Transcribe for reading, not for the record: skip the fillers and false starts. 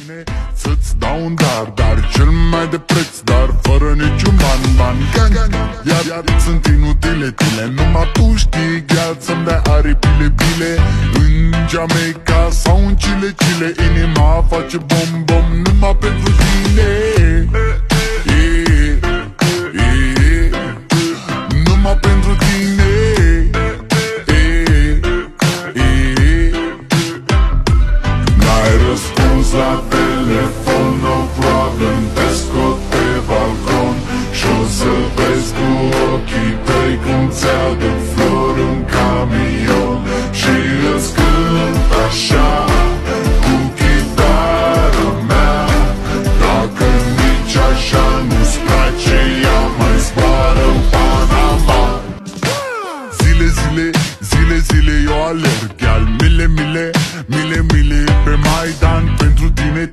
tine să-ți dau un dar cel mai de preț, dar fără niciun ban. Iar sunt inutile tine, numai tu știi, gheal, să-mi dai aripile bile. În Jamaica sau în Chile, inima face bom numai pentru tine. Numai pentru tine. N-ai răspuns la telefon, no problem, te scot pe balcon și-o să vezi cu ochii tăi cum ți-aduc flori în camion și îți cânt așa cu chitara mea. Dacă nici așa nu-ți place, ea mai zboară în Panama. Zile eu alerg, gheal, mile pe Maidan pentru tine.